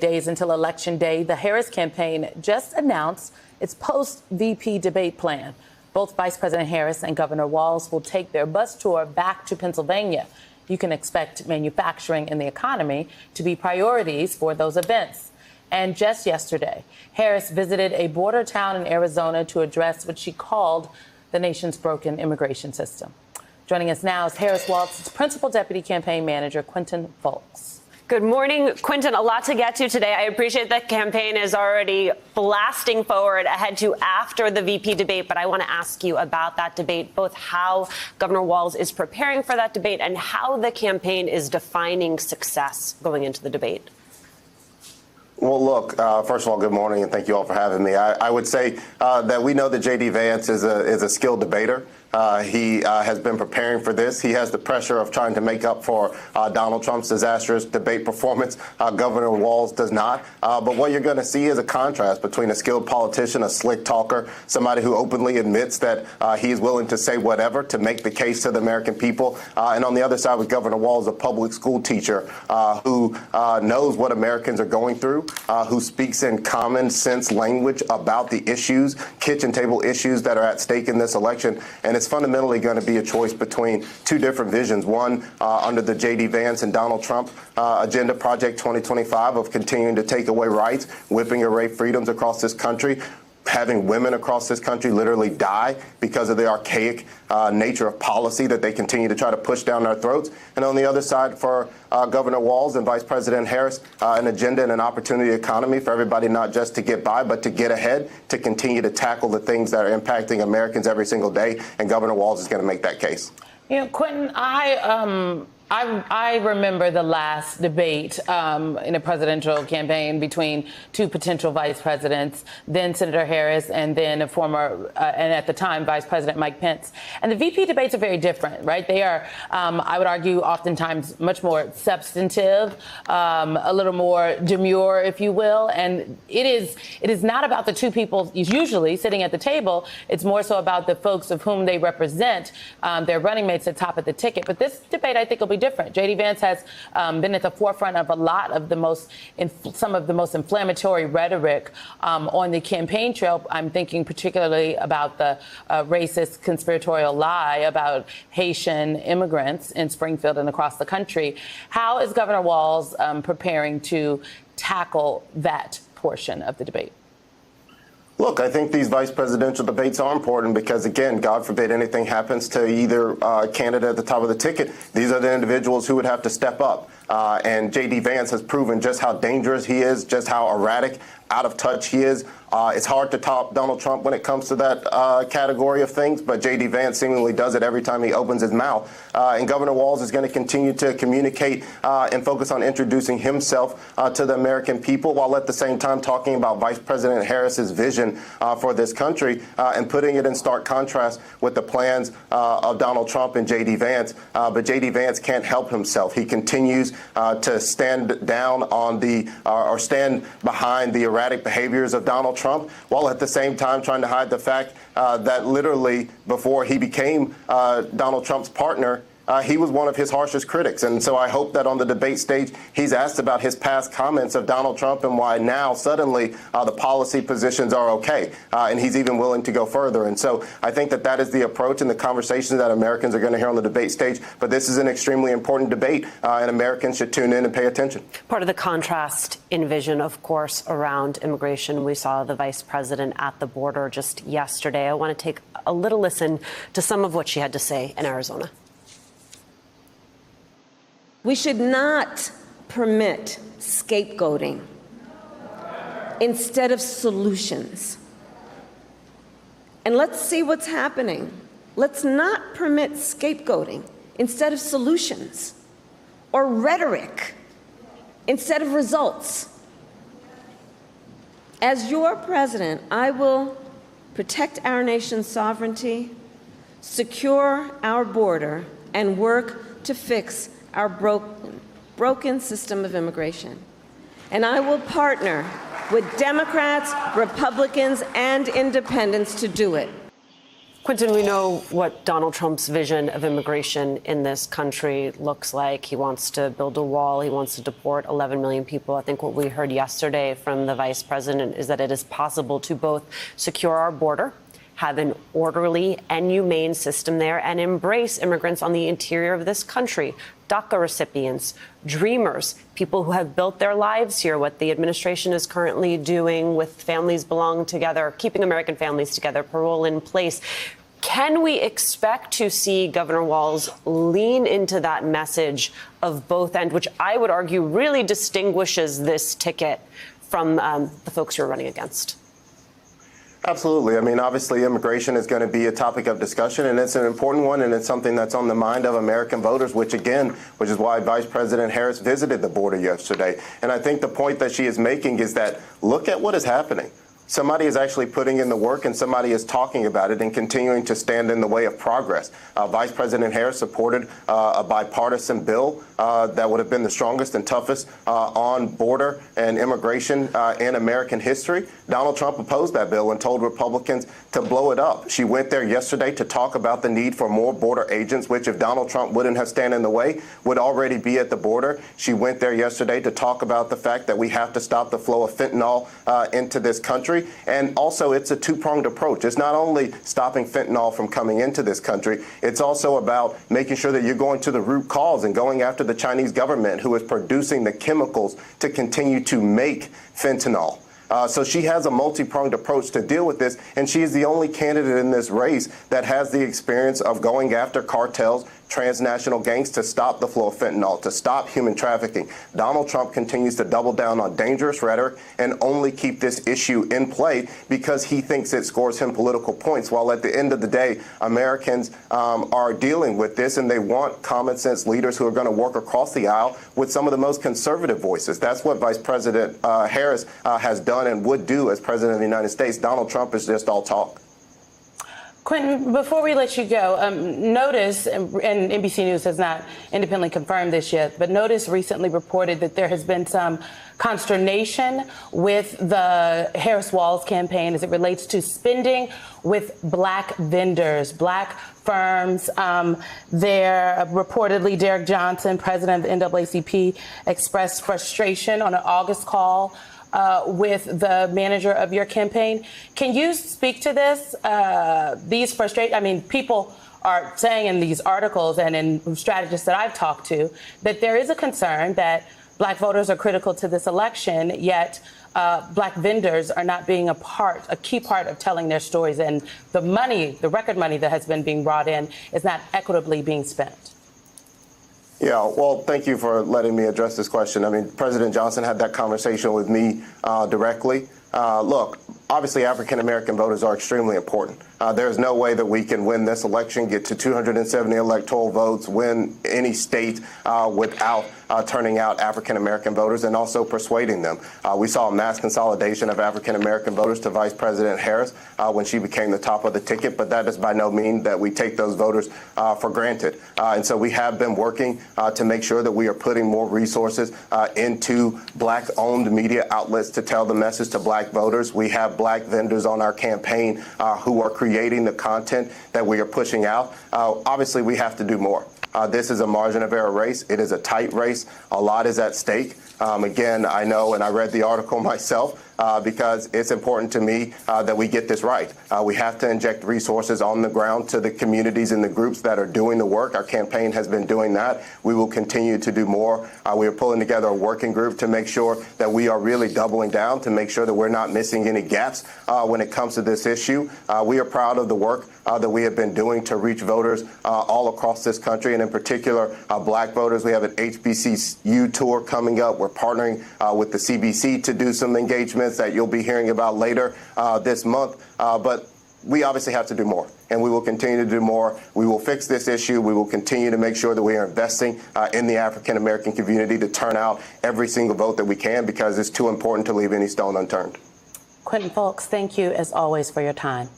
Days until Election Day, the Harris campaign just announced its post-VP debate plan. Both Vice President Harris and Governor Walz will take their bus tour back to Pennsylvania. You can expect manufacturing and the economy to be priorities for those events. And just yesterday, Harris visited a border town in Arizona to address what she called the nation's broken immigration system. Joining us now is Harris Walz's Principal Deputy Campaign Manager, Quentin Folks. Good morning, Quentin. A lot to get to today. I appreciate that campaign is already blasting forward ahead to after the VP debate, but I want to ask you about that debate, both how Governor Walz is preparing for that debate and how the campaign is defining success going into the debate. Well, look, first of all, good morning, and thank you all for having me. I would say that we know that J.D. Vance is a skilled debater. He has been preparing for this. He has the pressure of trying to make up for Donald Trump's disastrous debate performance. Governor Walz does not. But what you're going to see is a contrast between a skilled politician, a slick talker, somebody who openly admits that he's willing to say whatever to make the case to the American people. And on the other side with Governor Walz, a public school teacher who knows what Americans are going through, who speaks in common sense language about the issues, kitchen table issues that are at stake in this election. And it's fundamentally going to be a choice between two different visions. One, under the J.D. Vance and Donald Trump agenda, Project 2025, of continuing to take away rights, whipping away freedoms across this country, having women across this country literally die because of the archaic nature of policy that they continue to try to push down our throats. And on the other side, for Governor Walz and Vice President Harris, an agenda and an opportunity economy for everybody, not just to get by, but to get ahead, to continue to tackle the things that are impacting Americans every single day. And Governor Walz is going to make that case. You know, Quentin, I remember the last debate in a presidential campaign between two potential vice presidents, then Senator Harris and then a former, and at the time, Vice President Mike Pence. And the VP debates are very different, right? They are, I would argue, oftentimes much more substantive, a little more demure, if you will. And it is not about the two people usually sitting at the table. It's more so about the folks of whom they represent, their running mates at the top of the ticket. But this debate, I think, will be different. J.D. Vance has been at the forefront of a lot of some of the most inflammatory rhetoric on the campaign trail. I'm thinking particularly about the racist conspiratorial lie about Haitian immigrants in Springfield and across the country. How is Governor Walz preparing to tackle that portion of the debate? Look, I think these vice presidential debates are important because, again, God forbid anything happens to either candidate at the top of the ticket. These are the individuals who would have to step up. And J.D. Vance has proven just how dangerous he is, just how erratic, out of touch he is. It's hard to top Donald Trump when it comes to that category of things, but J.D. Vance seemingly does it every time he opens his mouth. And Governor Walz is going to continue to communicate and focus on introducing himself to the American people, while at the same time talking about Vice President Harris's vision for this country and putting it in stark contrast with the plans of Donald Trump and J.D. Vance. But J.D. Vance can't help himself. He continues to stand down on or stand behind the erratic behaviors of Donald Trump, while at the same time trying to hide the fact that literally before he became Donald Trump's partner, he was one of his harshest critics. And so I hope that on the debate stage, he's asked about his past comments of Donald Trump and why now suddenly the policy positions are okay. And he's even willing to go further. And so I think that that is the approach and the conversations that Americans are going to hear on the debate stage. But this is an extremely important debate, and Americans should tune in and pay attention. Part of the contrast in vision, of course, around immigration. We saw the vice president at the border just yesterday. I want to take a little listen to some of what she had to say in Arizona. We should not permit scapegoating instead of solutions. And let's see what's happening. Let's not permit scapegoating instead of solutions, or rhetoric instead of results. As your president, I will protect our nation's sovereignty, secure our border, and work to fix our broken system of immigration. And I will partner with Democrats, Republicans, and independents to do it. Quinton, we know what Donald Trump's vision of immigration in this country looks like. He wants to build a wall. He wants to deport 11 million people. I think what we heard yesterday from the vice president is that it is possible to both secure our border, have an orderly and humane system there, and embrace immigrants on the interior of this country. DACA recipients, dreamers, people who have built their lives here, what the administration is currently doing with families belong together, keeping American families together, parole in place. Can we expect to see Governor Walz lean into that message of both ends, which I would argue really distinguishes this ticket from the folks you're running against? Absolutely. I mean, obviously, immigration is going to be a topic of discussion, and it's an important one, and it's something that's on the mind of American voters, which is why Vice President Harris visited the border yesterday. And I think the point that she is making is that look at what is happening. Somebody is actually putting in the work, and somebody is talking about it and continuing to stand in the way of progress. Vice President Harris supported a bipartisan bill that would have been the strongest and toughest on border and immigration in American history. Donald Trump opposed that bill and told Republicans to blow it up. She went there yesterday to talk about the need for more border agents, which if Donald Trump wouldn't have stand in the way, would already be at the border. She went there yesterday to talk about the fact that we have to stop the flow of fentanyl into this country. And also, it's a two-pronged approach. It's not only stopping fentanyl from coming into this country, it's also about making sure that you're going to the root cause and going after the Chinese government who is producing the chemicals to continue to make fentanyl. So she has a multi-pronged approach to deal with this, and she is the only candidate in this race that has the experience of going after cartels, transnational gangs, to stop the flow of fentanyl, to stop human trafficking. Donald Trump continues to double down on dangerous rhetoric and only keep this issue in play because he thinks it scores him political points, while at the end of the day, Americans are dealing with this, and they want common sense leaders who are going to work across the aisle with some of the most conservative voices. That's what Vice President Harris has done and would do as President of the United States. Donald Trump is just all talk. Quinton, before we let you go, Notice, and NBC News has not independently confirmed this yet, but Notice recently reported that there has been some consternation with the Harris-Walz campaign as it relates to spending with black vendors, black firms. There, reportedly, Derek Johnson, president of the NAACP, expressed frustration on an August call with the manager of your campaign. Can you speak to this? These frustrations, I mean, people are saying in these articles and in strategists that I've talked to that there is a concern that black voters are critical to this election, yet black vendors are not being a key part of telling their stories, and the money, the record money that has been being brought in is not equitably being spent. Yeah, well, thank you for letting me address this question. I mean, President Johnson had that conversation with me directly. Look, obviously, African-American voters are extremely important. There's no way that we can win this election, get to 270 electoral votes, win any state without turning out African-American voters and also persuading them. We saw a mass consolidation of African-American voters to Vice President Harris when she became the top of the ticket, but that is by no means that we take those voters for granted. And so we have been working to make sure that we are putting more resources into black-owned media outlets to tell the message to black voters. We have black vendors on our campaign who are creating the content that we are pushing out. Obviously, we have to do more. This is a margin of error race. It is a tight race. A lot is at stake. Again, I know, and I read the article myself, because it's important to me that we get this right. We have to inject resources on the ground to the communities and the groups that are doing the work. Our campaign has been doing that. We will continue to do more. We are pulling together a working group to make sure that we are really doubling down, to make sure that we're not missing any gaps when it comes to this issue. We are proud of the work that we have been doing to reach voters all across this country, and in particular, black voters. We have an HBCU tour coming up. We're partnering with the CBC to do some engagements that you'll be hearing about later this month. But we obviously have to do more, and we will continue to do more. We will fix this issue. We will continue to make sure that we are investing in the African-American community to turn out every single vote that we can, because it's too important to leave any stone unturned. Quinton Fulks, thank you as always for your time.